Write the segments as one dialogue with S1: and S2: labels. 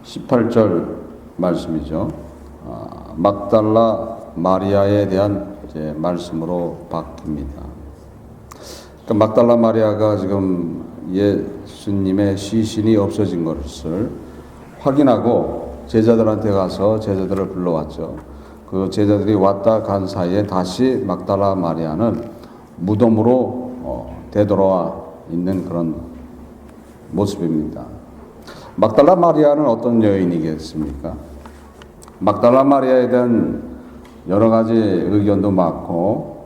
S1: 18절 말씀이죠. 막달라 마리아에 대한 이제 말씀으로 바뀝니다. 그러니까 막달라 마리아가 지금 예수님의 시신이 없어진 것을 확인하고 제자들한테 가서 제자들을 불러왔죠. 그 제자들이 왔다 간 사이에 다시 막달라 마리아는 무덤으로 되돌아와 있는 그런 모습입니다. 막달라 마리아는 어떤 여인이겠습니까? 막달라 마리아에 대한 여러 가지 의견도 많고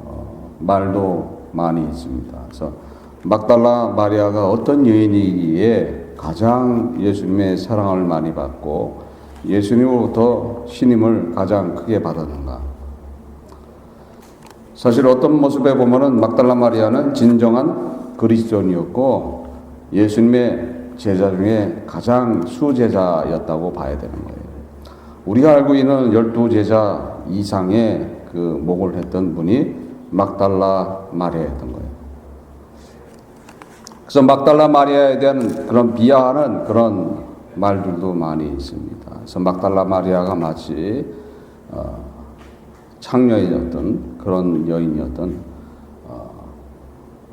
S1: 말도 많이 있습니다. 그래서 막달라 마리아가 어떤 여인이기에 가장 예수님의 사랑을 많이 받고 예수님으로부터 신임을 가장 크게 받았는가? 사실 어떤 모습에 보면은 막달라 마리아는 진정한 그리스도인이었고 예수님의 제자 중에 가장 수제자였다고 봐야 되는 거예요. 우리가 알고 있는 12제자 이상의 그 목을 했던 분이 막달라 마리아였던 거예요. 그래서 막달라 마리아에 대한 그런 비하하는 그런 말들도 많이 있습니다. 그래서 막달라 마리아가 마치 창녀였던 그런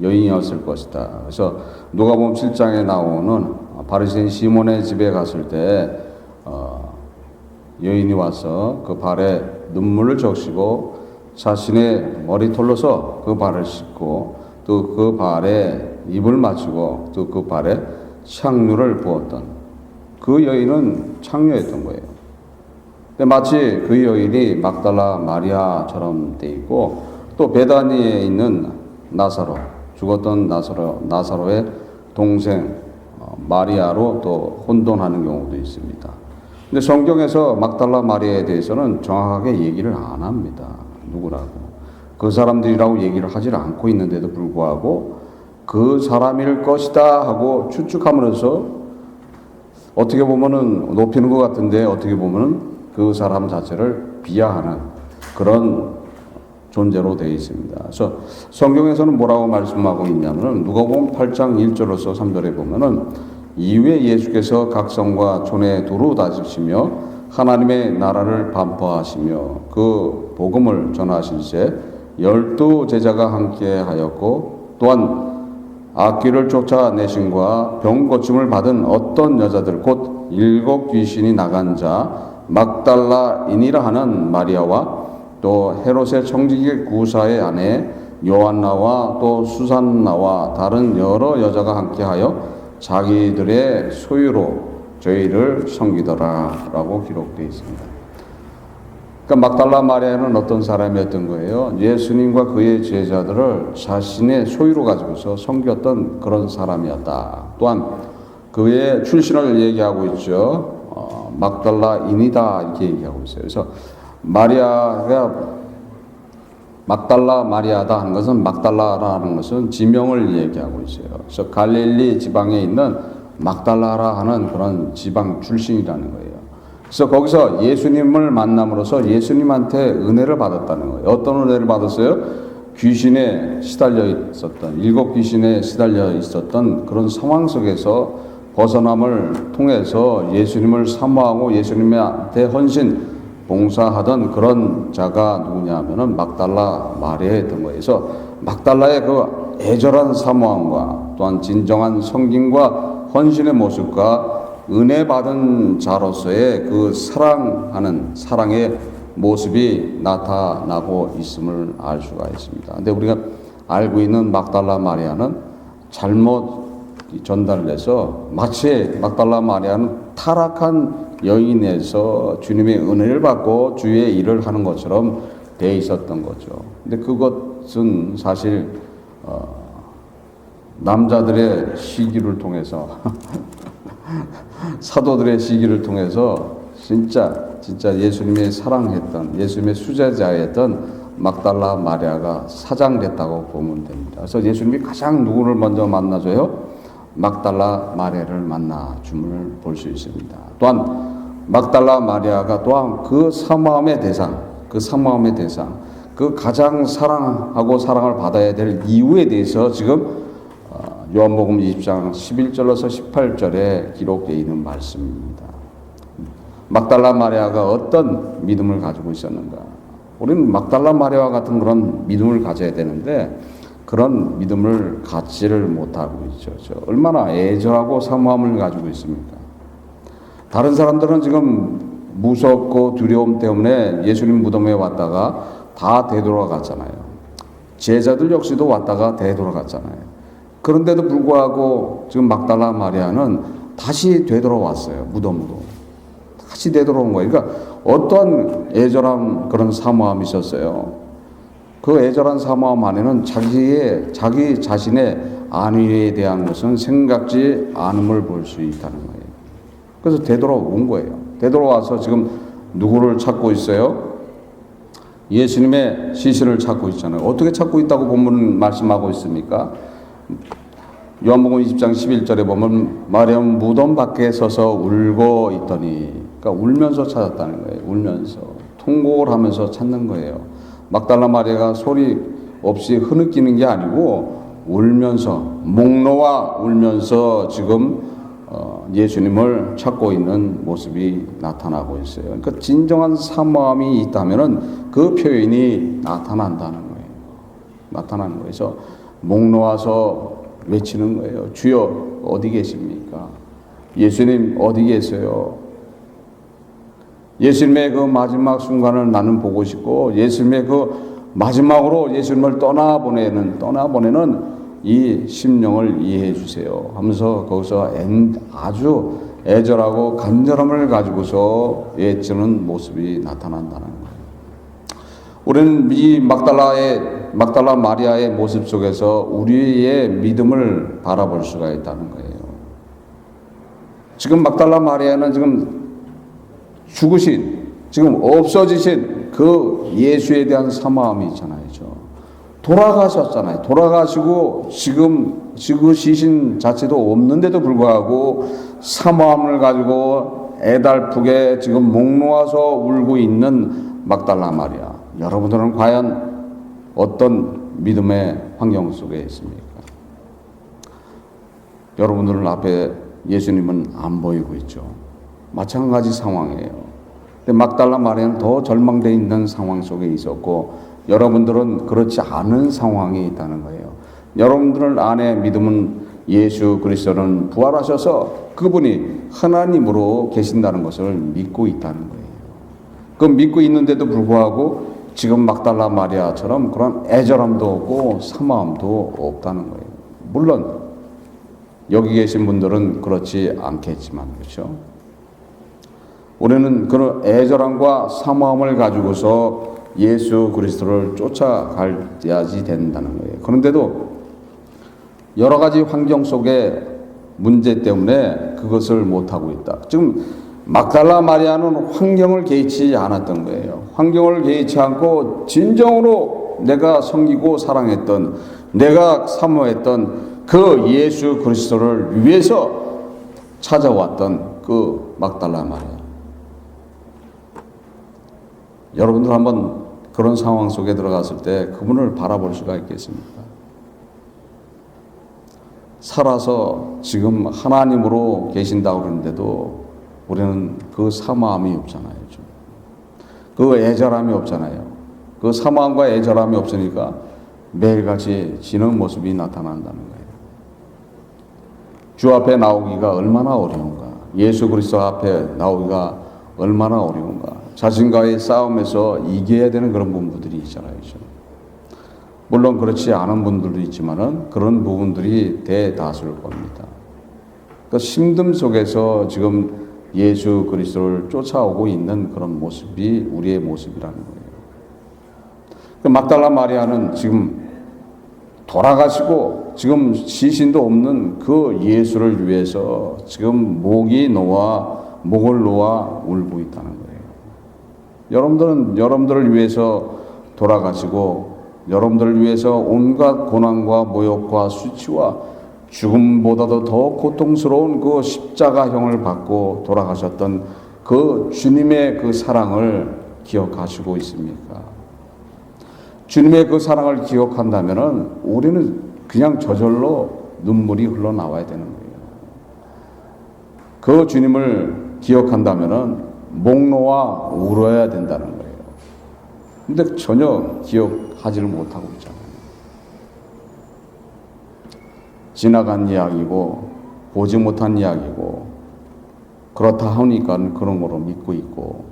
S1: 여인이었을 것이다. 그래서 누가복음 7장에 나오는 바리새인 시몬의 집에 갔을 때 여인이 와서 그 발에 눈물을 적시고 자신의 머리털로서 그 발을 씻고 또 그 발에 입을 맞추고 또 그 발에 향유를 부었던 그 여인은 창녀였던 거예요. 근데 마치 그 여인이 막달라 마리아처럼 돼 있고 또 베다니에 있는 나사로 죽었던 나사로의 동생 마리아로 또 혼돈하는 경우도 있습니다. 근데 성경에서 막달라 마리아에 대해서는 정확하게 얘기를 안 합니다. 누구라고. 그 사람들이라고 얘기를 하질 않고 있는데도 불구하고 그 사람일 것이다 하고 추측하면서 어떻게 보면은 높이는 것 같은데 어떻게 보면은 그 사람 자체를 비하하는 그런 존재로 되어 있습니다. 그래서 성경에서는 뭐라고 말씀하고 있냐면은 누가복음 8장 1절로서 3절에 보면은 이후에 예수께서 각 성과 촌에 두루 다니시며 하나님의 나라를 반포하시며 그 복음을 전하실세 12제자가 함께 하였고 또한 악귀를 쫓아내신과 병 고침을 받은 어떤 여자들 곧 7 귀신이 나간 자 막달라인이라 하는 마리아와 또 헤롯의 청지기 구사의 아내 요한나와 또 수산나와 다른 여러 여자가 함께하여 자기들의 소유로 저희를 섬기더라 라고 기록되어 있습니다. 그러니까 막달라 마리아는 어떤 사람이었던 거예요? 예수님과 그의 제자들을 자신의 소유로 가지고서 섬겼던 그런 사람이었다. 또한 그의 출신을 얘기하고 있죠. 막달라인이다 이렇게 얘기하고 있어요. 그래서 마리아가 막달라 마리아다 하는 것은 막달라라는 것은 지명을 얘기하고 있어요. 그래서 갈릴리 지방에 있는 막달라라 하는 그런 지방 출신이라는 거예요. 그래서 거기서 예수님을 만남으로써 예수님한테 은혜를 받았다는 거예요. 어떤 은혜를 받았어요? 귀신에 시달려 있었던 7 귀신에 시달려 있었던 그런 상황 속에서 벗어남을 통해서 예수님을 사모하고 예수님한테 헌신 봉사하던 그런 자가 누구냐 하면은 막달라 마리아였던 거예요. 그래서 막달라의 그 애절한 사모함과 또한 진정한 섬김과 헌신의 모습과 은혜 받은 자로서의 그 사랑하는 사랑의 모습이 나타나고 있음을 알 수가 있습니다. 근데 우리가 알고 있는 막달라 마리아는 잘못 전달돼서 마치 막달라 마리아는 타락한 여인에서 주님의 은혜를 받고 주의 일을 하는 것처럼 돼 있었던 거죠. 근데 그것은 사실 남자들의 시기를 통해서 사도들의 시기를 통해서 진짜 예수님의 사랑했던 예수님의 수제자였던 막달라 마리아가 사장됐다고 보면 됩니다. 그래서 예수님이 가장 누구를 먼저 만나줘요? 막달라 마리아를 만나줌을 볼 수 있습니다. 또한 막달라 마리아가 또한 그 사모함의 대상, 그 가장 사랑하고 사랑을 받아야 될 이유에 대해서 지금 요한복음 20장 11절로서 18절에 기록되어 있는 말씀입니다. 막달라 마리아가 어떤 믿음을 가지고 있었는가? 우리는 막달라 마리아와 같은 그런 믿음을 가져야 되는데 그런 믿음을 갖지를 못하고 있죠. 얼마나 애절하고 사모함을 가지고 있습니까? 다른 사람들은 지금 무섭고 두려움 때문에 예수님 무덤에 왔다가 다 되돌아갔잖아요. 제자들 역시도 왔다가 되돌아갔잖아요. 그런데도 불구하고 지금 막달라 마리아는 다시 되돌아왔어요. 무덤으로. 다시 되돌아온 거예요. 그러니까 어떤 애절한 그런 사모함이 있었어요. 그 애절한 사모함 안에는 자기 자신의 안위에 대한 것은 생각지 않음을 볼 수 있다는 거예요. 그래서 되돌아온 거예요. 되돌아와서 지금 누구를 찾고 있어요? 예수님의 시신을 찾고 있잖아요. 어떻게 찾고 있다고 본문은 말씀하고 있습니까? 요한복음 20장 11절에 보면 마리아는 무덤 밖에 서서 울고 있더니, 그러니까 울면서 찾았다는 거예요. 울면서 통곡을 하면서 찾는 거예요. 막달라 마리아가 소리 없이 흐느끼는 게 아니고 울면서 목 놓아 울면서 지금 예수님을 찾고 있는 모습이 나타나고 있어요. 그러니까 진정한 사모함이 있다면은 그 표현이 나타난다는 거예요. 나타나는 거예요. 그래서 목 놓아서 외치는 거예요. 주여 어디 계십니까? 예수님 어디 계세요? 예수님의 그 마지막 순간을 나는 보고 싶고 예수님의 그 마지막으로 예수님을 떠나보내는 이 심령을 이해해 주세요 하면서 거기서 아주 애절하고 간절함을 가지고서 외치는 모습이 나타난다는 거예요. 우리는 이 막달라 마리아의 모습 속에서 우리의 믿음을 바라볼 수가 있다는 거예요. 지금 막달라 마리아는 지금 죽으신, 지금 없어지신 그 예수에 대한 사모함이 있잖아요. 돌아가셨잖아요. 돌아가시고 지금 그 시신 자체도 없는데도 불구하고 사모함을 가지고 애달프게 지금 목 놓아서 울고 있는 막달라 마리아. 여러분들은 과연 어떤 믿음의 환경 속에 있습니까? 여러분들 앞에 예수님은 안 보이고 있죠. 마찬가지 상황이에요. 근데 막달라 마리아는 더 절망되어 있는 상황 속에 있었고 여러분들은 그렇지 않은 상황이 있다는 거예요. 여러분들 안에 믿음은 예수 그리스도는 부활하셔서 그분이 하나님으로 계신다는 것을 믿고 있다는 거예요. 그 믿고 있는데도 불구하고 지금 막달라 마리아처럼 그런 애절함도 없고 사모함도 없다는 거예요. 물론 여기 계신 분들은 그렇지 않겠지만 그렇죠. 우리는 그런 애절함과 사모함을 가지고서 예수 그리스도를 쫓아가야지 된다는 거예요. 그런데도 여러 가지 환경 속에 문제 때문에 그것을 못하고 있다. 지금 막달라 마리아는 환경을 개의치 않았던 거예요. 환경을 개의치 않고 진정으로 내가 섬기고 사랑했던, 내가 사모했던 그 예수 그리스도를 위해서 찾아왔던 그 막달라 마리아. 여러분들 한번 그런 상황 속에 들어갔을 때 그분을 바라볼 수가 있겠습니까? 살아서 지금 하나님으로 계신다고 그러는데도 우리는 그 사모함이 없잖아요. 그 애절함이 없잖아요. 그 사모함과 애절함이 없으니까 매일같이 지는 모습이 나타난다는 거예요. 주 앞에 나오기가 얼마나 어려운가. 예수 그리스도 앞에 나오기가 얼마나 어려운가. 자신과의 싸움에서 이겨야 되는 그런 부분들이 있잖아요. 물론 그렇지 않은 분들도 있지만은 그런 부분들이 대다수일 겁니다. 그 힘듦 속에서 지금 예수 그리스도를 쫓아오고 있는 그런 모습이 우리의 모습이라는 거예요. 그 막달라 마리아는 지금 돌아가시고 지금 시신도 없는 그 예수를 위해서 지금 목을 놓아 울고 있다는 거예요. 여러분들은 여러분들을 위해서 돌아가시고 여러분들을 위해서 온갖 고난과 모욕과 수치와 죽음보다도 더 고통스러운 그 십자가형을 받고 돌아가셨던 그 주님의 그 사랑을 기억하시고 있습니까? 주님의 그 사랑을 기억한다면은 우리는 그냥 저절로 눈물이 흘러나와야 되는 거예요. 그 주님을 기억한다면은 목 놓아 울어야 된다는 거예요. 근데 전혀 기억하지를 못하고 있잖아요. 지나간 이야기고 보지 못한 이야기고 그렇다 하니까 그런 거로 믿고 있고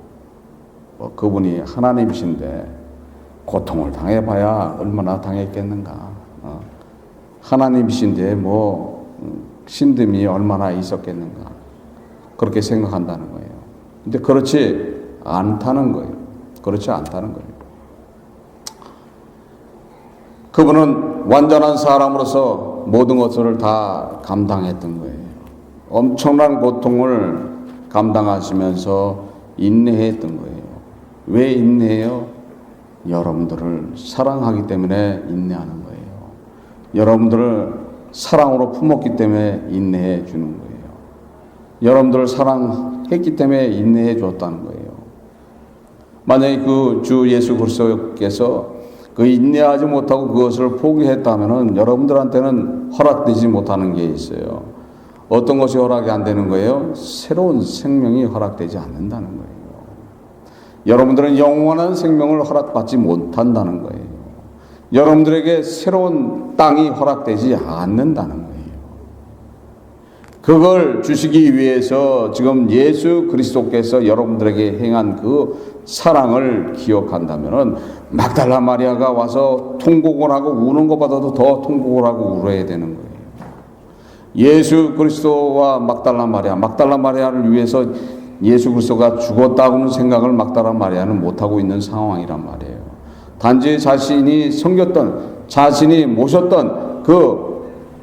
S1: 그분이 하나님이신데 고통을 당해봐야 얼마나 당했겠는가. 하나님이신데 신듦이 얼마나 있었겠는가. 그렇게 생각한다는 거예요. 근데 그렇지 않다는 거예요. 그렇지 않다는 거예요. 그분은 완전한 사람으로서 모든 것을 다 감당했던 거예요. 엄청난 고통을 감당하시면서 인내했던 거예요. 왜 인내해요? 여러분들을 사랑하기 때문에 인내하는 거예요. 여러분들을 사랑으로 품었기 때문에 인내해 주는 거예요. 여러분들을 사랑했기 때문에 인내해 줬다는 거예요. 만약에 그 주 예수 그리스도께서 그 인내하지 못하고 그것을 포기했다면 여러분들한테는 허락되지 못하는 게 있어요. 어떤 것이 허락이 안 되는 거예요? 새로운 생명이 허락되지 않는다는 거예요. 여러분들은 영원한 생명을 허락받지 못한다는 거예요. 여러분들에게 새로운 땅이 허락되지 않는다는 거예요. 그걸 주시기 위해서 지금 예수 그리스도께서 여러분들에게 행한 그 사랑을 기억한다면 막달라 마리아가 와서 통곡을 하고 우는 것보다도 더 통곡을 하고 울어야 되는 거예요. 예수 그리스도와 막달라 마리아를 위해서 예수 그리스도가 죽었다고는 생각을 막달라 마리아는 못하고 있는 상황이란 말이에요. 단지 자신이 섬겼던, 자신이 모셨던 그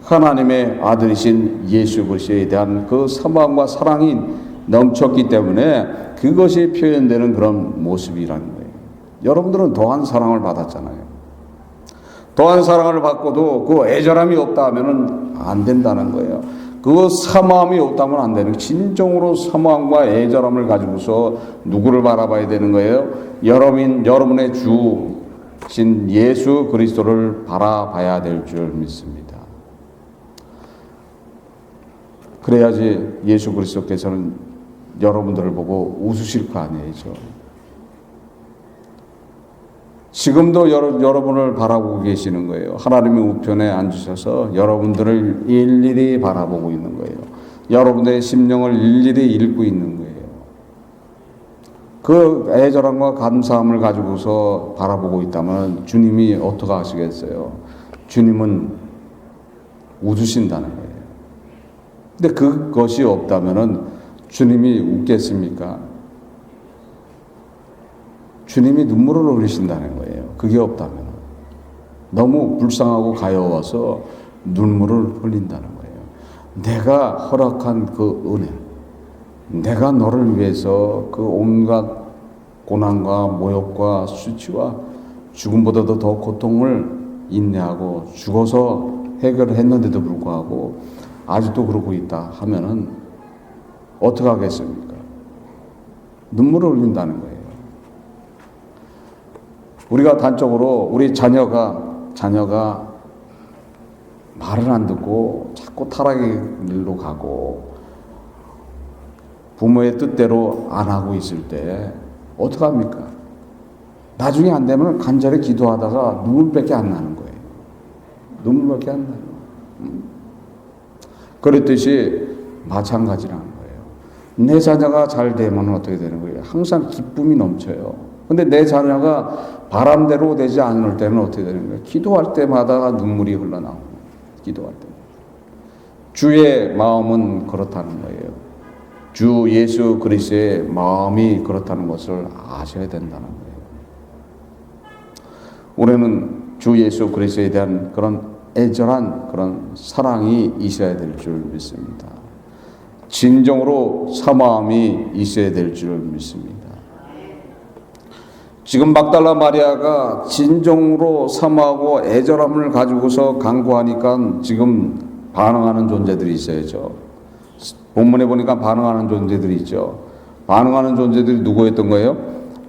S1: 하나님의 아들이신 예수 그리스도에 대한 그 사랑과 사랑이 넘쳤기 때문에 그것이 표현되는 그런 모습이라는 거예요. 여러분들은 더한 사랑을 받았잖아요. 더한 사랑을 받고도 그 애절함이 없다 하면은 안 된다는 거예요. 그 사모함이 없다면 안 되는 거예요. 진정으로 사모함과 애절함을 가지고서 누구를 바라봐야 되는 거예요? 여러분의 주신 예수 그리스도를 바라봐야 될 줄 믿습니다. 그래야지 예수 그리스도께서는 여러분들을 보고 웃으실 거 아니에요. 지금도 여러분을 바라보고 계시는 거예요. 하나님의 우편에 앉으셔서 여러분들을 일일이 바라보고 있는 거예요. 여러분의 심령을 일일이 읽고 있는 거예요. 그 애절함과 감사함을 가지고서 바라보고 있다면 주님이 어떻게 하시겠어요? 주님은 웃으신다는 거예요. 근데 그것이 없다면 주님이 웃겠습니까? 주님이 눈물을 흘리신다는 거예요. 그게 없다면 너무 불쌍하고 가여워서 눈물을 흘린다는 거예요. 내가 허락한 그 은혜, 내가 너를 위해서 그 온갖 고난과 모욕과 수치와 죽음보다도 더 고통을 인내하고 죽어서 해결했는데도 불구하고 아직도 그러고 있다 하면은 어떻게 하겠습니까? 눈물을 흘린다는 거예요. 우리가 단적으로 우리 자녀가 말을 안 듣고 자꾸 타락의 길로 가고 부모의 뜻대로 안 하고 있을 때 어떡합니까? 나중에 안 되면 간절히 기도하다가 눈물밖에 안 나는 거예요. 눈물밖에 안 나요. 그랬듯이 마찬가지라는 거예요. 내 자녀가 잘 되면 어떻게 되는 거예요? 항상 기쁨이 넘쳐요. 근데 내 자녀가 바람대로 되지 않을 때는 어떻게 되는 거예요? 기도할 때마다 눈물이 흘러나오고 기도할 때. 주의 마음은 그렇다는 거예요. 주 예수 그리스도의 마음이 그렇다는 것을 아셔야 된다는 거예요. 우리는 주 예수 그리스도에 대한 그런 애절한 그런 사랑이 있어야 될 줄 믿습니다. 진정으로 사모함이 있어야 될 줄 믿습니다. 지금 막달라 마리아가 진정으로 사모하고 애절함을 가지고서 간구하니까 지금 반응하는 존재들이 있어야죠. 본문에 보니까 반응하는 존재들이 있죠. 반응하는 존재들이 누구였던 거예요?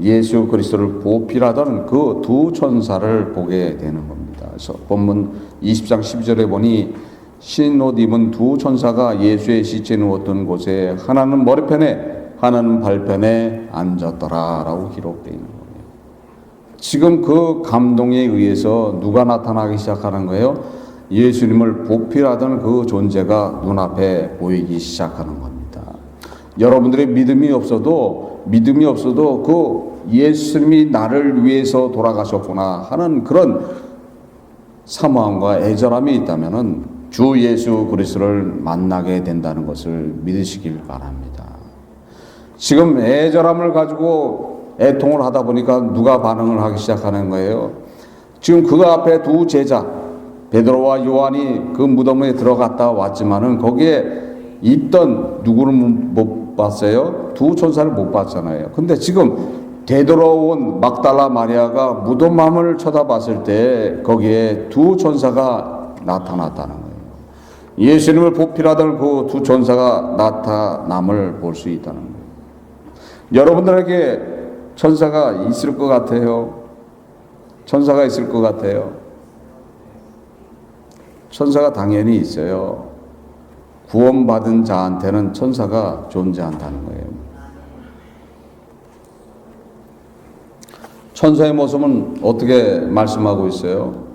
S1: 예수 그리스도를 보필하던 그 두 천사를 보게 되는 겁니다. 그래서 본문 20장 12절에 보니 흰 옷 입은 두 천사가 예수의 시체 누웠던 곳에 하나는 머리편에 하나님 발편에 앉았더라라고 기록되어 있는 거예요. 지금 그 감동에 의해서 누가 나타나기 시작하는 거예요? 예수님을 보필하던 그 존재가 눈앞에 보이기 시작하는 겁니다. 여러분들의 믿음이 없어도 그 예수님이 나를 위해서 돌아가셨구나 하는 그런 사모함과 애절함이 있다면은 주 예수 그리스도를 만나게 된다는 것을 믿으시길 바랍니다. 지금 애절함을 가지고 애통을 하다 보니까 누가 반응을 하기 시작하는 거예요? 지금 그 앞에 두 제자 베드로와 요한이 그 무덤에 들어갔다 왔지만은 거기에 있던 누구를 못 봤어요? 두 천사를 못 봤잖아요. 근데 지금 되돌아온 막달라 마리아가 무덤함을 쳐다봤을 때 거기에 두 천사가 나타났다는 거예요. 예수님을 보필하던 그 두 천사가 나타남을 볼 수 있다는 거예요. 여러분들에게 천사가 있을 것 같아요? 천사가 있을 것 같아요? 천사가 당연히 있어요. 구원받은 자한테는 천사가 존재한다는 거예요. 천사의 모습은 어떻게 말씀하고 있어요?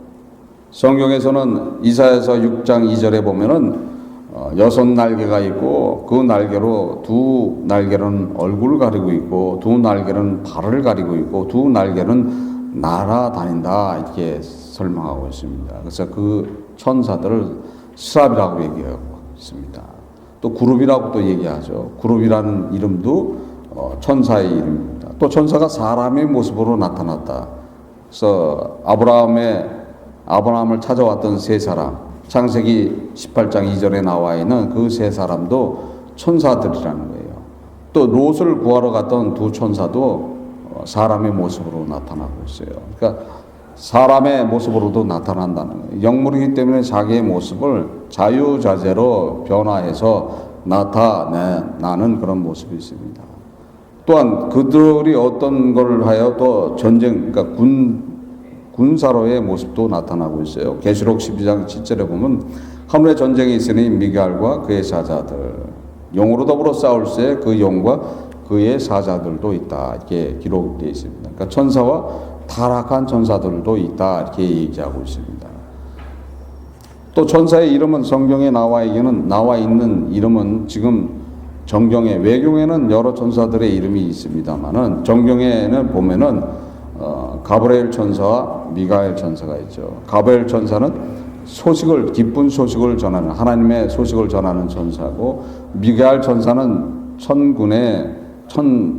S1: 성경에서는 이사야서 6장 2절에 보면은 6날개가 있고 그 날개로 두 날개는 얼굴을 가리고 있고 두 날개는 발을 가리고 있고 두 날개는 날아다닌다 이렇게 설명하고 있습니다. 그래서 그 천사들을 스랍이라고 얘기하고 있습니다. 또 그룹이라고 또 얘기하죠. 그룹이라는 이름도 천사의 이름입니다. 또 천사가 사람의 모습으로 나타났다. 그래서 아브라함을 찾아왔던 세 사람, 창세기 18장 2절에 나와 있는 그 세 사람도 천사들이라는 거예요. 또 롯을 구하러 갔던 두 천사도 사람의 모습으로 나타나고 있어요. 그러니까 사람의 모습으로도 나타난다는 거예요. 영물이기 때문에 자기의 모습을 자유자재로 변화해서 나타내는 그런 모습이 있습니다. 또한 그들이 어떤 걸 하여 또 그러니까 군사로의 모습도 나타나고 있어요. 계시록 12장 7절에 보면 하늘에 전쟁이 있으니 미갈과 그의 사자들 용으로 더불어 싸울새 그 용과 그의 사자들도 있다 이렇게 기록되어 있습니다. 그러니까 천사와 타락한 천사들도 있다 이렇게 얘기하고 있습니다. 또 천사의 이름은 성경에 나와 있는 이름은 지금 정경에 외경에는 여러 천사들의 이름이 있습니다만은 정경에는 보면은 가브리엘 천사와 미가엘 천사가 있죠. 가브리엘 천사는 기쁜 소식을 전하는 하나님의 소식을 전하는 천사고 미가엘 천사는 천군의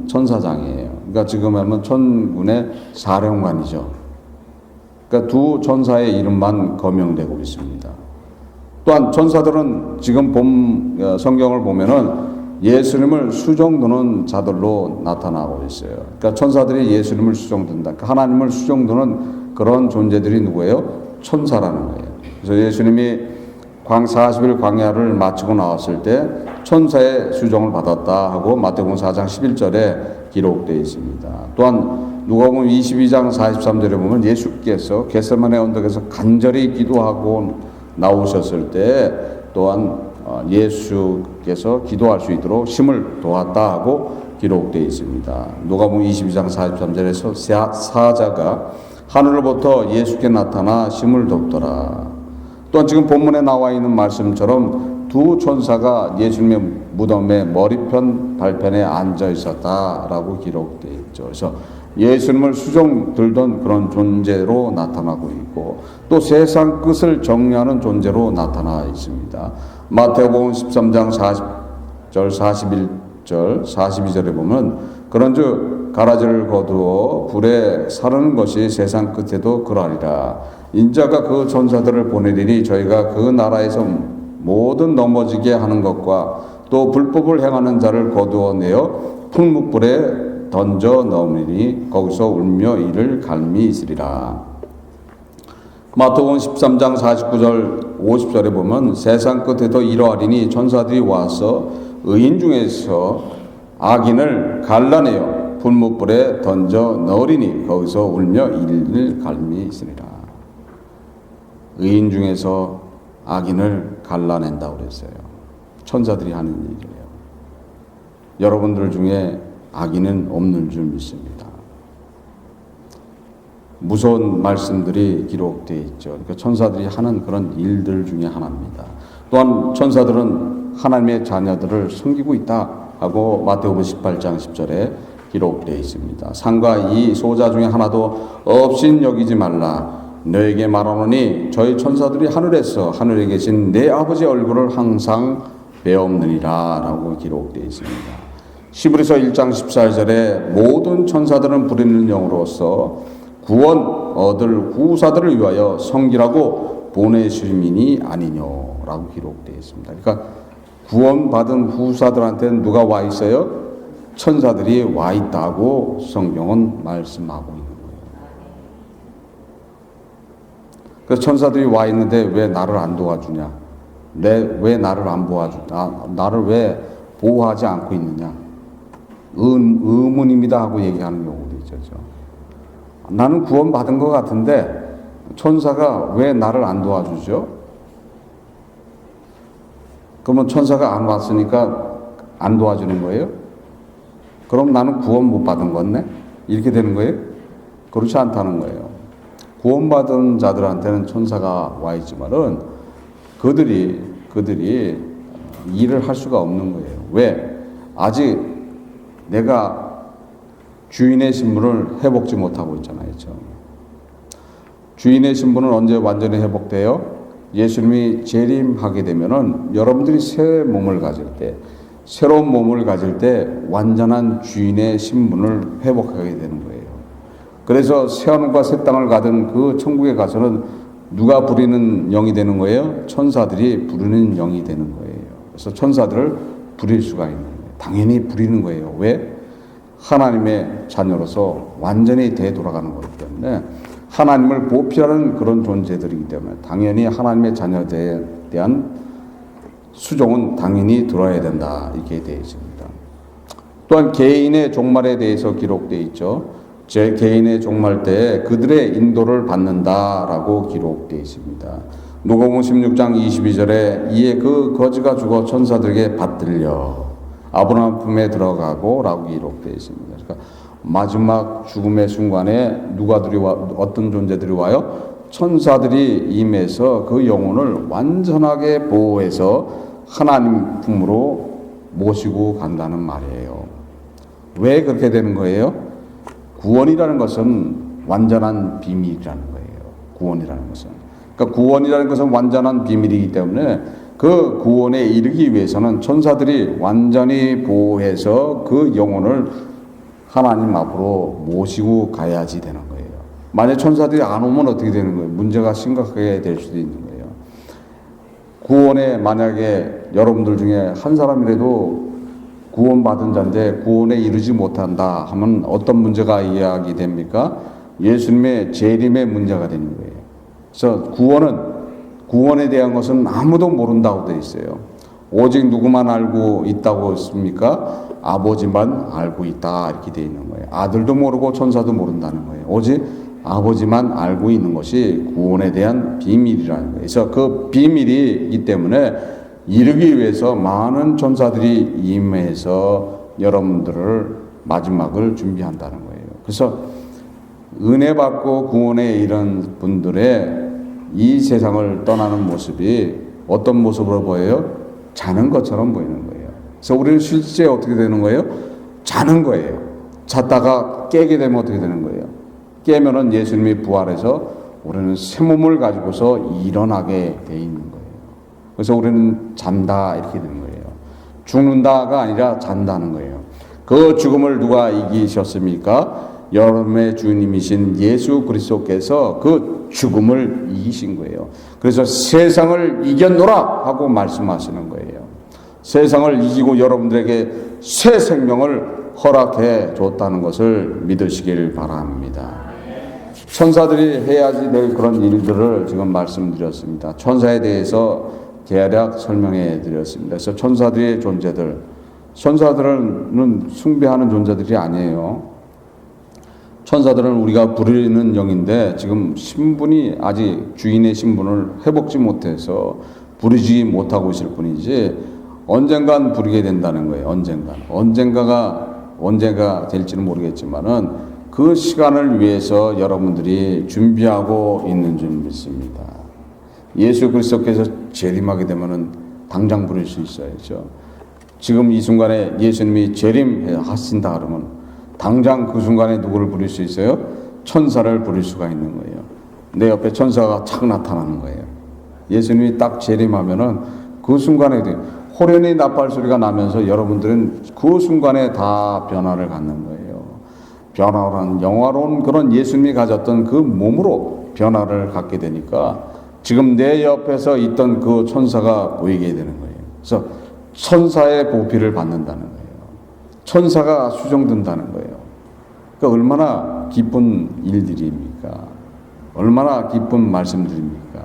S1: 천사장이에요. 그러니까 지금 하면 천군의 사령관이죠. 그러니까 두 천사의 이름만 거명되고 있습니다. 또한 천사들은 지금 성경을 보면은 예수님을 수종드는 자들로 나타나고 있어요. 그러니까 천사들이 예수님을 수종든다. 그러니까 하나님을 수종드는 그런 존재들이 누구예요? 천사라는 거예요. 그래서 예수님이 40일 광야를 마치고 나왔을 때 천사의 수종을 받았다 하고 마태복음 4장 11절에 기록되어 있습니다. 또한 누가복음 22장 43절에 보면 예수께서 겟세마네 언덕에서 간절히 기도하고 나오셨을 때 또한 예수께서 기도할 수 있도록 심을 도왔다 하고 기록되어 있습니다. 누가복음 22장 43절에서 사자가 하늘로부터 예수께 나타나 심을 돕더라. 또한 지금 본문에 나와 있는 말씀처럼 두 천사가 예수님의 무덤의 머리편 발편에 앉아 있었다라고 기록되어 있죠. 그래서 예수님을 수종들던 그런 존재로 나타나고 있고 또 세상 끝을 정리하는 존재로 나타나 있습니다. 마태복음 13장 40절 41절 42절에 보면 그런즉 가라지를 거두어 불에 사르는 것이 세상 끝에도 그러하리라. 인자가 그 천사들을 보내리니 저희가 그 나라에서 모든 넘어지게 하는 것과 또 불법을 행하는 자를 거두어내어 풀무불에 던져 넣으리니 거기서 울며 이를 갈미 있으리라. 마태복음 13장 49절 50절에 보면 세상 끝에도 이러하리니 천사들이 와서 의인 중에서 악인을 갈라내어 풀무불에 던져 넣으리니 거기서 울며 이를 갈미 있으리라. 의인 중에서 악인을 갈라낸다고 그랬어요. 천사들이 하는 일이에요. 여러분들 중에 악인은 없는 줄 믿습니다. 무서운 말씀들이 기록되어 있죠. 그러니까 천사들이 하는 그런 일들 중에 하나입니다. 또한 천사들은 하나님의 자녀들을 섬기고 있다 하고 마태복음 18장 10절에 기록되어 있습니다. 상과 이 소자 중에 하나도 없인 여기지 말라. 너에게 말하노니 저희 천사들이 하늘에 계신 내 아버지 얼굴을 항상 배옵느니라 라고 기록되어 있습니다. 히브리서 1장 14절에 모든 천사들은 부리는 영으로서 구원 얻을 후사들을 위하여 성기라고 보내심이니 아니뇨라고 기록되어 있습니다. 그러니까 구원받은 후사들한테는 누가 와 있어요? 천사들이 와 있다고 성경은 말씀하고 있는 거예요. 그래서 천사들이 와 있는데 왜 나를 안 도와주냐? 왜 나를 안 도와주냐? 나를 왜 보호하지 않고 있느냐? 의문입니다 하고 얘기하는 경우도 있죠. 나는 구원받은 것 같은데 천사가 왜 나를 안 도와주죠? 그러면 천사가 안 왔으니까 안 도와주는 거예요? 그럼 나는 구원 못 받은 거네? 이렇게 되는 거예요? 그렇지 않다는 거예요. 구원받은 자들한테는 천사가 와 있지만은 그들이 일을 할 수가 없는 거예요. 왜? 아직 내가 주인의 신분을 회복지 못하고 있잖아요. 주인의 신분은 언제 완전히 회복돼요? 예수님이 재림하게 되면은 여러분들이 새 몸을 가질 때, 새로운 몸을 가질 때 완전한 주인의 신분을 회복하게 되는 거예요. 그래서 새하늘과 새 땅을 가든 그 천국에 가서는 누가 부리는 영이 되는 거예요? 천사들이 부르는 영이 되는 거예요. 그래서 천사들을 부릴 수가 있는 거예요. 당연히 부리는 거예요. 왜? 하나님의 자녀로서 완전히 되돌아가는 거기 때문에 하나님을 보필하는 그런 존재들이기 때문에 당연히 하나님의 자녀에 대한 수종은 당연히 들어야 된다 이렇게 되어 있습니다. 또한 개인의 종말에 대해서 기록되어 있죠. 제 개인의 종말 때에 그들의 인도를 받는다라고 기록되어 있습니다. 누가복음 16장 22절에 이에 그 거지가 죽어 천사들에게 받들려 아브라함 품에 들어가고 라고 기록되어 있습니다. 그러니까 마지막 죽음의 순간에 어떤 존재들이 와요? 천사들이 임해서 그 영혼을 완전하게 보호해서 하나님 품으로 모시고 간다는 말이에요. 왜 그렇게 되는 거예요? 구원이라는 것은 완전한 비밀이라는 거예요. 구원이라는 것은. 그러니까 구원이라는 것은 완전한 비밀이기 때문에 그 구원에 이르기 위해서는 천사들이 완전히 보호해서 그 영혼을 하나님 앞으로 모시고 가야지 되는 거예요. 만약 천사들이 안 오면 어떻게 되는 거예요? 문제가 심각하게 될 수도 있는 거예요. 구원에 만약에 여러분들 중에 한 사람이라도 구원받은 자인데 구원에 이르지 못한다 하면 어떤 문제가 이야기됩니까? 예수님의 재림의 문제가 되는 거예요. 그래서 구원에 대한 것은 아무도 모른다고 되어 있어요. 오직 누구만 알고 있다고 했습니까? 아버지만 알고 있다 이렇게 되어 있는 거예요. 아들도 모르고 천사도 모른다는 거예요. 오직 아버지만 알고 있는 것이 구원에 대한 비밀이라는 거예요. 그래서 그 비밀이기 때문에 이르기 위해서 많은 천사들이 임해서 여러분들을 마지막을 준비한다는 거예요. 그래서 은혜 받고 구원에 이른 분들의 이 세상을 떠나는 모습이 어떤 모습으로 보여요? 자는 것처럼 보이는 거예요. 그래서 우리는 실제 어떻게 되는 거예요? 자는 거예요. 잤다가 깨게 되면 어떻게 되는 거예요? 깨면은 예수님이 부활해서 우리는 새 몸을 가지고서 일어나게 돼 있는 거예요. 그래서 우리는 잔다 이렇게 되는 거예요. 죽는다가 아니라 잔다는 거예요. 그 죽음을 누가 이기셨습니까? 여러분의 주님이신 예수 그리스도께서 그 죽음을 이기신 거예요. 그래서 세상을 이겼노라 하고 말씀하시는 거예요. 세상을 이기고 여러분들에게 새 생명을 허락해 줬다는 것을 믿으시길 바랍니다. 천사들이 해야지 될 그런 일들을 지금 말씀드렸습니다. 천사에 대해서 대략 설명해 드렸습니다. 그래서 천사들의 존재들, 천사들은 숭배하는 존재들이 아니에요. 천사들은 우리가 부르는 영인데 지금 신분이 아직 주인의 신분을 회복지 못해서 부르지 못하고 있을 뿐이지 언젠간 부리게 된다는 거예요. 언젠가 될지는 모르겠지만은 그 시간을 위해서 여러분들이 준비하고 있는 줄 믿습니다. 예수 그리스도께서 재림하게 되면은 당장 부릴 수 있어야죠. 지금 이 순간에 예수님이 재림하신다 그러면 당장 그 순간에 누구를 부릴 수 있어요? 천사를 부릴 수가 있는 거예요. 내 옆에 천사가 착 나타나는 거예요. 예수님이 딱 재림하면은 그 순간에 호련히 나팔 소리가 나면서 여러분들은 그 순간에 다 변화를 갖는 거예요. 변화란 영화로운 그런 예수님이 가졌던 그 몸으로 변화를 갖게 되니까 지금 내 옆에서 있던 그 천사가 보이게 되는 거예요. 그래서 천사의 보필을 받는다는 거예요. 천사가 수정된다는 거예요. 그러니까 얼마나 기쁜 일들입니까? 얼마나 기쁜 말씀들입니까?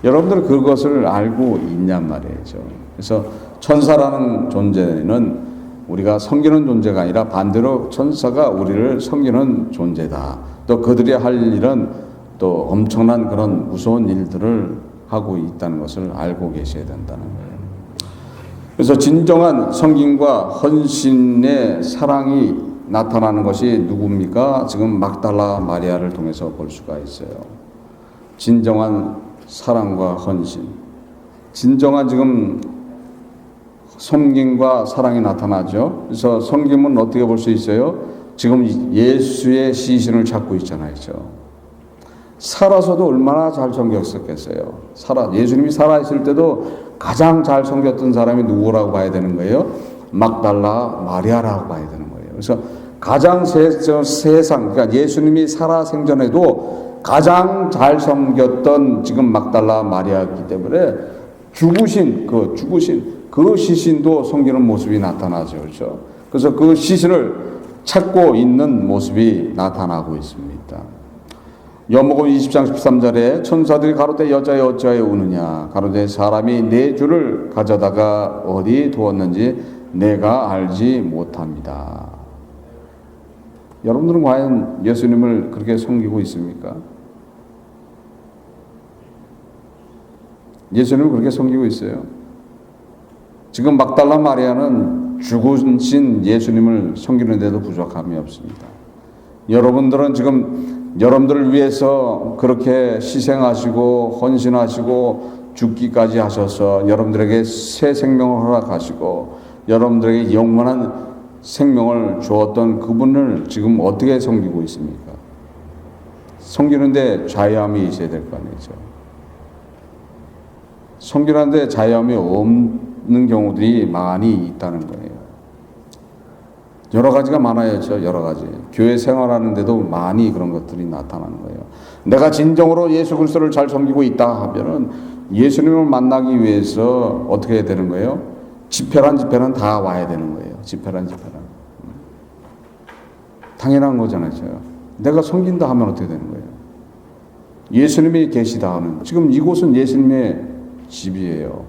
S1: 여러분들 그것을 알고 있냔 말이죠. 그래서 천사라는 존재는 우리가 섬기는 존재가 아니라 반대로 천사가 우리를 섬기는 존재다. 또 그들이 할 일은 또 엄청난 그런 무서운 일들을 하고 있다는 것을 알고 계셔야 된다는 거예요. 그래서 진정한 섬김과 헌신의 사랑이 나타나는 것이 누굽니까? 지금 막달라 마리아를 통해서 볼 수가 있어요. 진정한 사랑과 헌신, 진정한 지금 섬김과 사랑이 나타나죠. 그래서 섬김은 어떻게 볼 수 있어요? 지금 예수의 시신을 찾고 있잖아요. 살아서도 얼마나 잘 섬겼었겠어요. 예수님이 살아있을 때도 가장 잘 섬겼던 사람이 누구라고 봐야 되는 거예요? 막달라 마리아라고 봐야 되는 거예요. 그래서 가장 세상, 그러니까 예수님이 살아 생전에도 가장 잘 섬겼던 지금 막달라 마리아이기 때문에 죽으신 그 시신도 섬기는 모습이 나타나죠. 그렇죠? 그래서 그 시신을 찾고 있는 모습이 나타나고 있습니다. 요한복음 20장 13절에 천사들이 가로되 여자여 어찌하여 우느냐 가로되 사람이 내 주를 가져다가 어디 두었는지 내가 알지 못합니다. 여러분들은 과연 예수님을 그렇게 섬기고 있습니까? 예수님을 그렇게 섬기고 있어요. 지금 막달라 마리아는 죽으신 예수님을 섬기는데도 부족함이 없습니다. 여러분들은 지금 여러분들을 위해서 그렇게 희생하시고 헌신하시고 죽기까지 하셔서 여러분들에게 새 생명을 허락하시고 여러분들에게 영원한 생명을 주었던 그분을 지금 어떻게 섬기고 있습니까? 섬기는데 자유함이 있어야 될 거 아니죠. 섬기는데 자유함이 없는 경우들이 많이 있다는 거예요. 여러 가지가 많아야죠. 여러 가지. 교회 생활하는데도 많이 그런 것들이 나타나는 거예요. 내가 진정으로 예수 그리스도를 잘 섬기고 있다 하면은 예수님을 만나기 위해서 어떻게 해야 되는 거예요? 집회란 다 와야 되는 거예요. 집회란. 당연한 거잖아요. 내가 섬긴다 하면 어떻게 되는 거예요? 예수님이 계시다 하는, 지금 이곳은 예수님의 집이에요.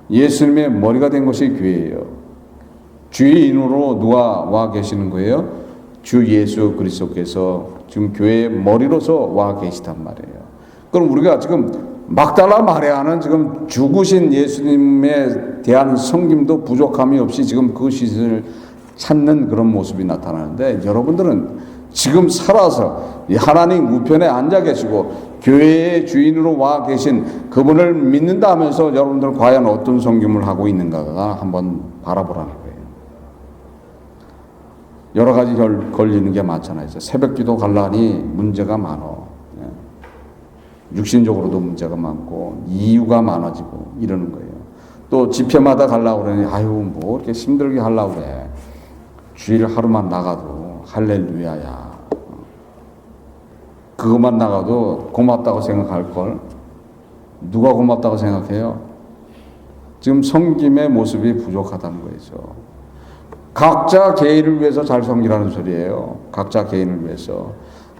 S1: 예수님의 머리가 된 것이 교회예요. 주인으로 누가 와 계시는 거예요? 주 예수 그리스도께서 지금 교회의 머리로서 와 계시단 말이에요. 그럼 우리가 지금 막달라 마리아는 지금 죽으신 예수님에 대한 섬김도 부족함이 없이 지금 그 시신을 찾는 그런 모습이 나타나는데, 여러분들은 지금 살아서 하나님 우편에 앉아 계시고 교회의 주인으로 와 계신 그분을 믿는다 하면서 여러분들은 과연 어떤 섬김을 하고 있는가가 한번 바라보라는 거예요. 여러 가지 걸리는 게 많잖아요. 새벽기도 갈라니 문제가 많어. 육신적으로도 문제가 많고 이유가 많아지고 이러는 거예요. 또 집회마다 가려고 그러니 아유 뭐 이렇게 힘들게 하려고 그래. 주일 하루만 나가도 할렐루야야. 그것만 나가도 고맙다고 생각할걸. 누가 고맙다고 생각해요? 지금 섬김의 모습이 부족하다는 거죠. 각자 개인을 위해서 잘 섬기라는 소리예요. 각자 개인을 위해서.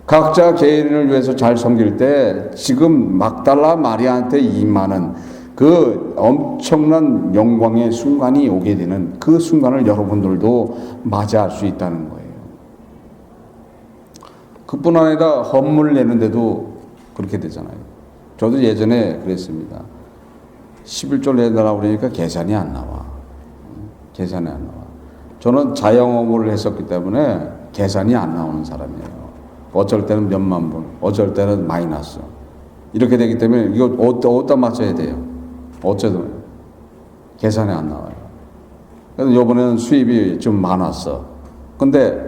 S1: 각자 개인을 위해서 잘 섬길 때 지금 막달라 마리아한테 임하는 그 엄청난 영광의 순간이 오게 되는 그 순간을 여러분들도 맞이할 수 있다는 거예요. 그뿐 아니라 헌물 내는데도 그렇게 되잖아요. 저도 예전에 그랬습니다. 11조 내달라고 그러니까 계산이 안 나와. 계산이 안 나와. 저는 자영업을 했었기 때문에 계산이 안 나오는 사람이에요. 어쩔 때는 몇만 분, 어쩔 때는 마이너스. 이렇게 되기 때문에 이거 어디다 맞춰야 돼요? 어쩌든 계산이 안 나와요. 그래서 이번에는 수입이 좀 많았어. 근데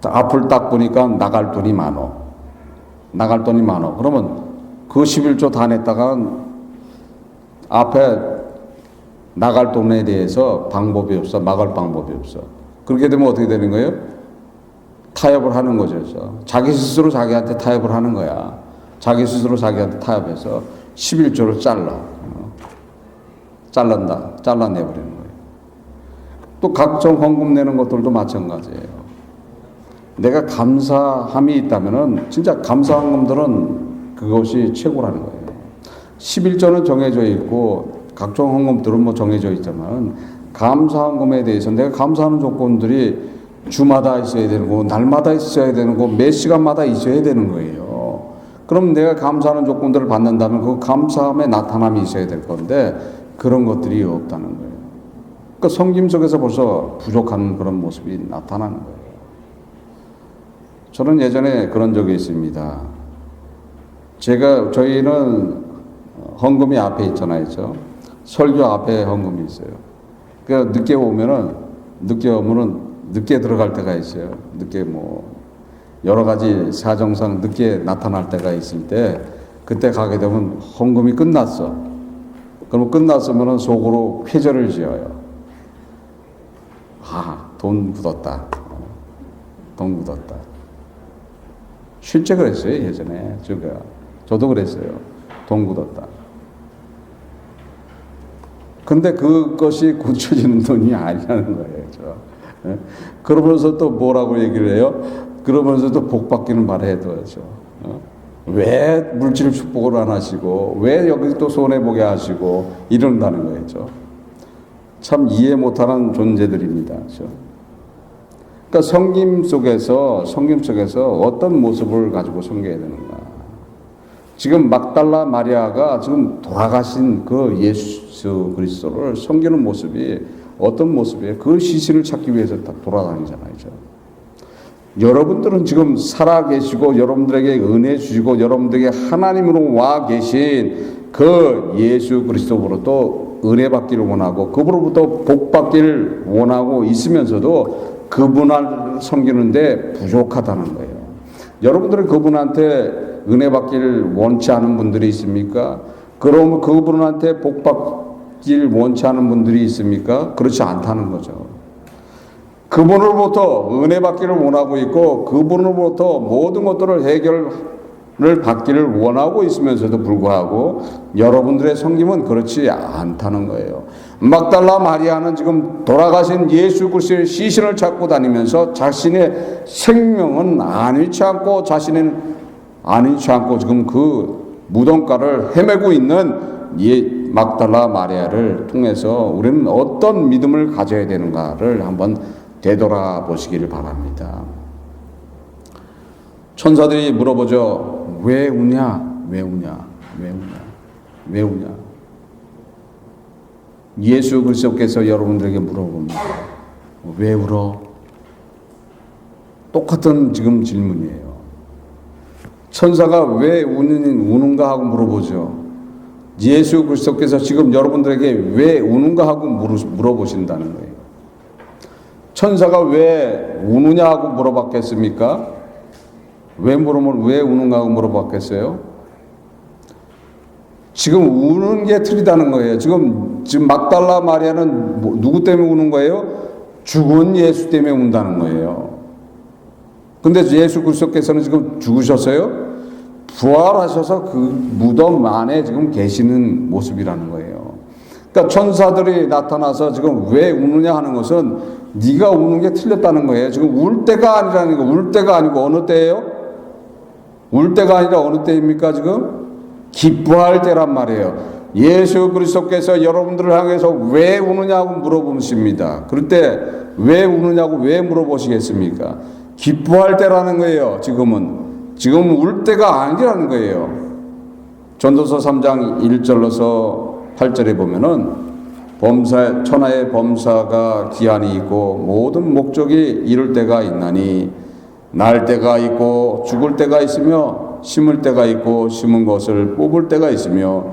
S1: 앞을 딱 보니까 나갈 돈이 많어. 그러면 그 11조 다 냈다가 앞에 나갈 돈에 대해서 방법이 없어. 막을 방법이 없어. 그렇게 되면 어떻게 되는 거예요? 타협을 하는 거죠. 자기 스스로 자기한테 타협을 하는 거야. 자기 스스로 자기한테 타협해서 11조를 잘라내버리는 거예요. 또 각종 헌금 내는 것들도 마찬가지예요. 내가 감사함이 있다면은 진짜 감사 헌금들은 그것이 최고라는 거예요. 11조는 정해져 있고 각종 헌금들은 뭐 정해져 있지만 감사 헌금에 대해서 내가 감사하는 조건들이 주마다 있어야 되는 거, 날마다 있어야 되는 거, 몇 시간마다 있어야 되는 거예요. 그럼 내가 감사하는 조건들을 받는다면 그 감사함의 나타남이 있어야 될 건데 그런 것들이 없다는 거예요. 그러니까 성김 속에서 벌써 부족한 그런 모습이 나타나는 거예요. 저는 예전에 그런 적이 있습니다. 저희는 헌금이 앞에 있잖아요. 설교 앞에 헌금이 있어요. 그러니까 늦게 오면은 늦게 들어갈 때가 있어요. 늦게 여러 가지 사정상 늦게 나타날 때가 있을 때 그때 가게 되면 헌금이 끝났어. 그럼 끝났으면은 속으로 회절을 지어요. 돈 묻었다. 실제 그랬어요, 예전에. 저도 그랬어요. 돈 묻었다. 근데 그것이 고쳐지는 돈이 아니라는 거예요. 그러면서 또 뭐라고 얘기를 해요? 그러면서 또 복 받기는 바라야죠. 왜 물질 축복을 안 하시고, 왜 여기 또 손해보게 하시고, 이런다는 거예요. 참 이해 못하는 존재들입니다. 그러니까 성김 속에서 어떤 모습을 가지고 섬겨야 되는가. 지금 막달라 마리아가 지금 돌아가신 그 예수 그리스도를 섬기는 모습이 어떤 모습이에요? 그 시신을 찾기 위해서 다 돌아다니잖아요. 여러분들은 지금 살아 계시고 여러분들에게 은혜 주시고 여러분들에게 하나님으로 와 계신 그 예수 그리스도로부터 은혜 받기를 원하고 그분으로부터 복 받기를 원하고 있으면서도 그분을 섬기는데 부족하다는 거예요. 여러분들은 그분한테 은혜 받기를 원치 않은 분들이 있습니까? 그러면 그분한테 복 받기를 원치 않은 분들이 있습니까? 그렇지 않다는 거죠. 그분으로부터 은혜 받기를 원하고 있고 그분으로부터 모든 것들을 해결을 받기를 원하고 있으면서도 불구하고 여러분들의 섬김은 그렇지 않다는 거예요. 막달라 마리아는 지금 돌아가신 예수 그리스도의 시신을 찾고 다니면서 자신의 생명은 안위치 않고 지금 그 무덤가를 헤매고 있는 막달라 마리아를 통해서 우리는 어떤 믿음을 가져야 되는가를 한번 되돌아보시기를 바랍니다. 천사들이 물어보죠. 왜 우냐? 예수 그리스도께서 여러분들에게 물어봅니다. 왜 울어? 똑같은 지금 질문이에요. 천사가 왜 우는가 하고 물어보죠. 예수 그리스도께서 지금 여러분들에게 왜 우는가 하고 물어보신다는 거예요. 천사가 왜 우느냐 하고 물어봤겠습니까? 왜 우는가 하고 물어봤겠어요? 지금 우는 게 틀리다는 거예요. 지금 막달라 마리아는 누구 때문에 우는 거예요? 죽은 예수 때문에 운다는 거예요. 근데 예수 그리스도께서는 지금 죽으셨어요? 부활하셔서 그 무덤 안에 지금 계시는 모습이라는 거예요. 그러니까 천사들이 나타나서 지금 왜 우느냐 하는 것은 네가 우는 게 틀렸다는 거예요. 지금 울 때가 아니라는 거. 울 때가 아니고 어느 때예요? 울 때가 아니라 어느 때입니까 지금? 기뻐할 때란 말이에요. 예수 그리스도께서 여러분들을 향해서 왜 우느냐고 물어보십니다. 그럴 때 왜 우느냐고 왜 물어보시겠습니까? 기뻐할 때라는 거예요. 지금 울 때가 아니라는 거예요. 전도서 3장 1절로서 8절에 보면은 천하의 범사가 기한이 있고 모든 목적이 이룰 때가 있나니 날 때가 있고 죽을 때가 있으며 심을 때가 있고 심은 것을 뽑을 때가 있으며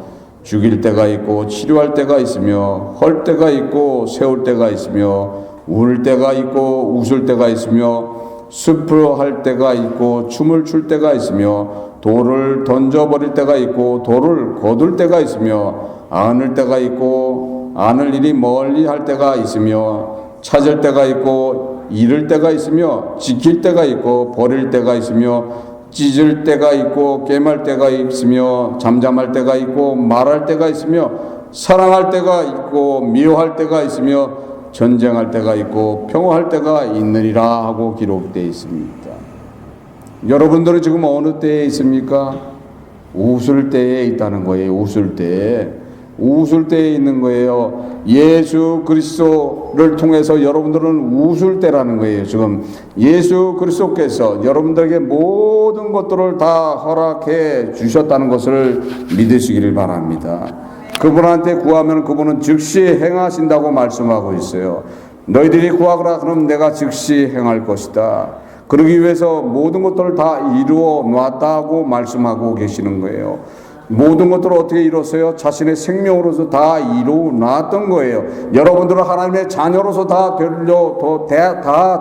S1: 죽일 때가 있고 치료할 때가 있으며 헐 때가 있고 세울 때가 있으며 울 때가 있고 웃을 때가 있으며 슬퍼할 때가 있고 춤을 출 때가 있으며 돌을 던져버릴 때가 있고 돌을 거둘 때가 있으며 안을 때가 있고 안을 일이 멀리 할 때가 있으며 찾을 때가 있고 잃을 때가 있으며 지킬 때가 있고 버릴 때가 있으며 찢을 때가 있고 깨말 때가 있으며 잠잠할 때가 있고 말할 때가 있으며 사랑할 때가 있고 미워할 때가 있으며 전쟁할 때가 있고 평화할 때가 있느니라 하고 기록되어 있습니다. 여러분들은 지금 어느 때에 있습니까? 웃을 때에 있다는 거예요. 웃을 때에 있는 거예요. 예수 그리스도를 통해서 여러분들은 웃을 때라는 거예요. 지금 예수 그리스도께서 여러분들에게 모든 것들을 다 허락해 주셨다는 것을 믿으시기를 바랍니다. 그분한테 구하면 그분은 즉시 행하신다고 말씀하고 있어요. 너희들이 구하거라 그럼 내가 즉시 행할 것이다. 그러기 위해서 모든 것들을 다 이루어 놨다고 말씀하고 계시는 거예요. 모든 것들을 어떻게 이뤘어요? 자신의 생명으로서 다 이루어 놨던 거예요. 여러분들은 하나님의 자녀로서 다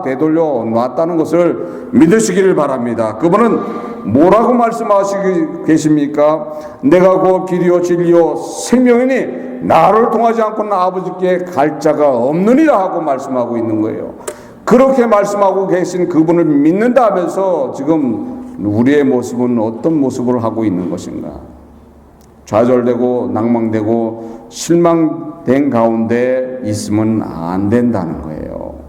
S1: 되돌려 놨다는 것을 믿으시기를 바랍니다. 그분은 뭐라고 말씀하시고 계십니까? 내가 곧 길이요 진리요 생명이니 나를 통하지 않고는 아버지께 갈 자가 없느니라 하고 말씀하고 있는 거예요. 그렇게 말씀하고 계신 그분을 믿는다 하면서 지금 우리의 모습은 어떤 모습을 하고 있는 것인가? 좌절되고 낭망되고 실망된 가운데 있으면 안 된다는 거예요.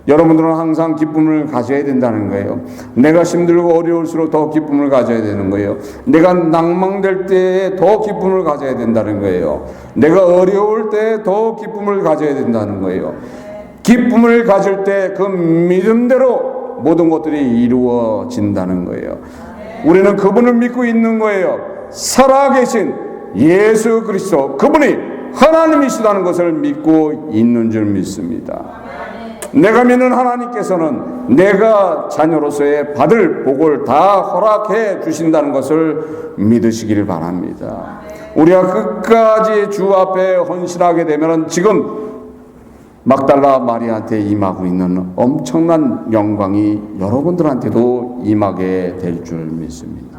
S1: 여러분들은 항상 기쁨을 가져야 된다는 거예요. 내가 힘들고 어려울수록 더 기쁨을 가져야 되는 거예요. 내가 낭망될 때에 더 기쁨을 가져야 된다는 거예요. 내가 어려울 때 더 기쁨을 가져야 된다는 거예요. 기쁨을 가질 때 그 믿음대로 모든 것들이 이루어진다는 거예요. 우리는 그분을 믿고 있는 거예요. 살아계신 예수 그리스도, 그분이 하나님이시다는 것을 믿고 있는 줄 믿습니다. 내가 믿는 하나님께서는 내가 자녀로서의 받을 복을 다 허락해 주신다는 것을 믿으시기를 바랍니다. 우리가 끝까지 주 앞에 헌신하게 되면 지금 막달라 마리아한테 임하고 있는 엄청난 영광이 여러분들한테도 임하게 될 줄 믿습니다.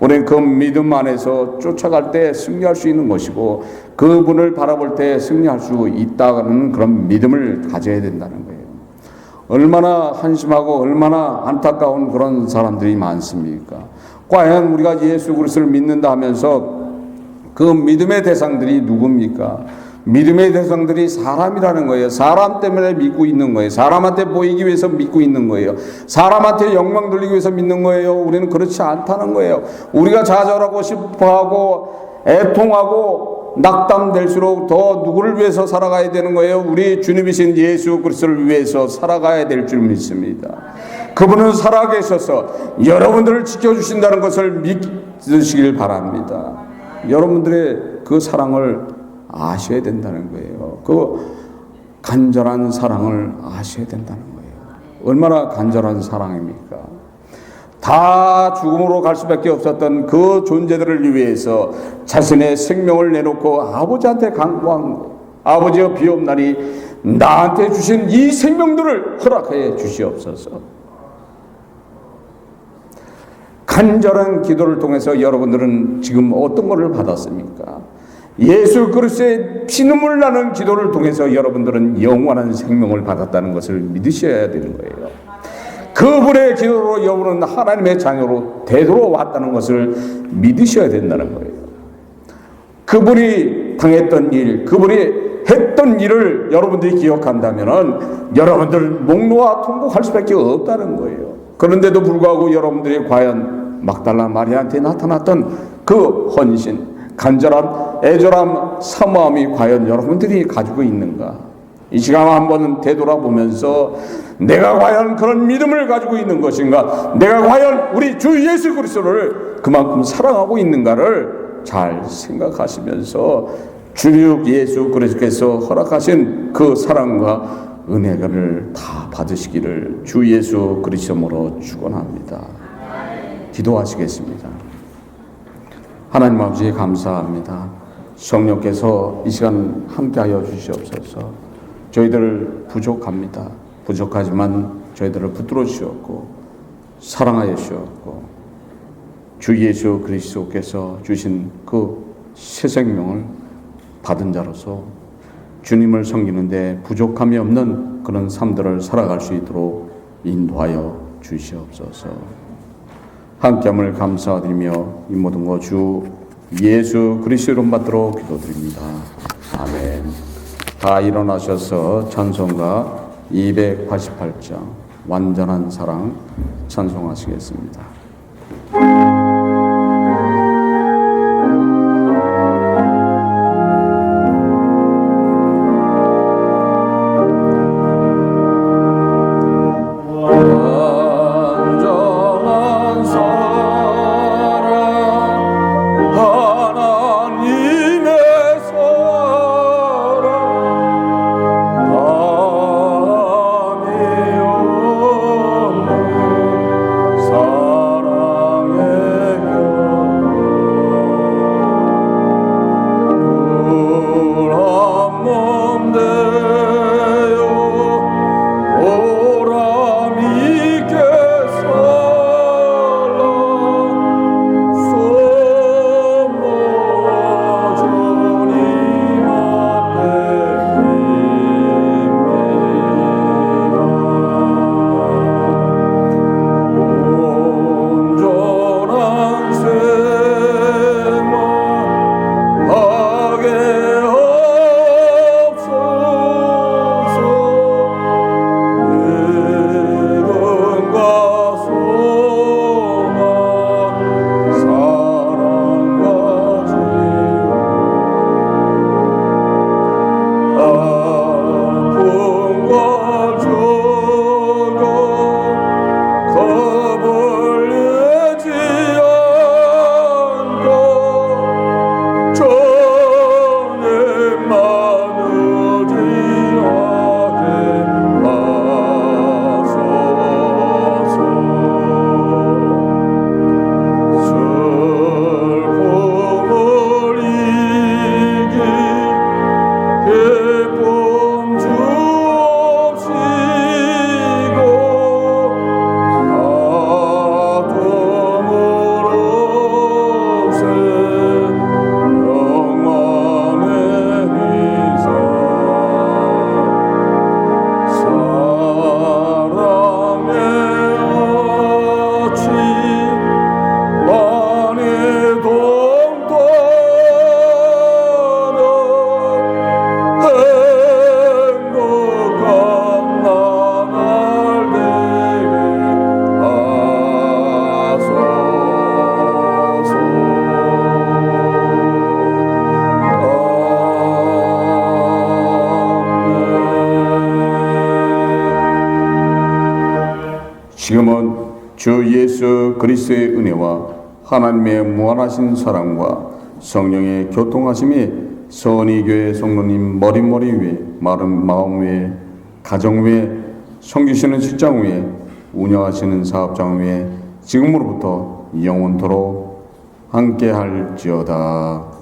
S1: 우리는 그 믿음 안에서 쫓아갈 때 승리할 수 있는 것이고 그분을 바라볼 때 승리할 수 있다는 그런 믿음을 가져야 된다는 거예요. 얼마나 한심하고 얼마나 안타까운 그런 사람들이 많습니까? 과연 우리가 예수 그리스도를 믿는다 하면서 그 믿음의 대상들이 누굽니까? 믿음의 대상들이 사람이라는 거예요. 사람 때문에 믿고 있는 거예요. 사람한테 보이기 위해서 믿고 있는 거예요. 사람한테 영광 돌리기 위해서 믿는 거예요. 우리는 그렇지 않다는 거예요. 우리가 좌절하고 싶어하고 애통하고 낙담될수록 더 누구를 위해서 살아가야 되는 거예요? 우리 주님이신 예수 그리스도를 위해서 살아가야 될 줄 믿습니다. 그분은 살아계셔서 여러분들을 지켜주신다는 것을 믿으시길 바랍니다. 여러분들의 그 사랑을 아셔야 된다는 거예요. 그 간절한 사랑을 아셔야 된다는 거예요. 얼마나 간절한 사랑입니까? 다 죽음으로 갈 수밖에 없었던 그 존재들을 위해서 자신의 생명을 내놓고 아버지한테 간구한 거. 아버지여 비옵나니 나한테 주신 이 생명들을 허락해 주시옵소서. 간절한 기도를 통해서 여러분들은 지금 어떤 것을 받았습니까? 예수 그리스도의 피눈물 나는 기도를 통해서 여러분들은 영원한 생명을 받았다는 것을 믿으셔야 되는 거예요. 그분의 기도로 여러분은 하나님의 자녀로 되돌아왔다는 것을 믿으셔야 된다는 거예요. 그분이 당했던 일, 그분이 했던 일을 여러분들이 기억한다면 여러분들 목놓아 통곡할 수밖에 없다는 거예요. 그런데도 불구하고 여러분들이 과연 막달라 마리아한테 나타났던 그 헌신, 간절함, 애절함, 사모함이 과연 여러분들이 가지고 있는가? 이 시간 한번 되돌아보면서 내가 과연 그런 믿음을 가지고 있는 것인가? 내가 과연 우리 주 예수 그리스도를 그만큼 사랑하고 있는가를 잘 생각하시면서 주 예수 그리스도께서 허락하신 그 사랑과 은혜를 다 받으시기를 주 예수 그리스도로 축원합니다. 기도하시겠습니다. 하나님 아버지 감사합니다. 성령께서 이 시간 함께하여 주시옵소서. 저희들 부족합니다. 부족하지만 저희들을 붙들어 주셨고 사랑하여 주셨고 주 예수 그리스도께서 주신 그 새 생명을 받은 자로서 주님을 섬기는데 부족함이 없는 그런 삶들을 살아갈 수 있도록 인도하여 주시옵소서. 함께함을 감사드리며 이 모든 것 주 예수 그리스도 이름 받도록 기도드립니다. 아멘. 다 일어나셔서 찬송가 288장 완전한 사랑 찬송하시겠습니다. 지금은 주 예수 그리스도의 은혜와 하나님의 무한하신 사랑과 성령의 교통하심이 선의교회 성도님 머리 위에 마른 마음 위에 가정 위에 섬기시는 직장 위에 운영하시는 사업장 위에 지금으로부터 영원토록 함께할지어다.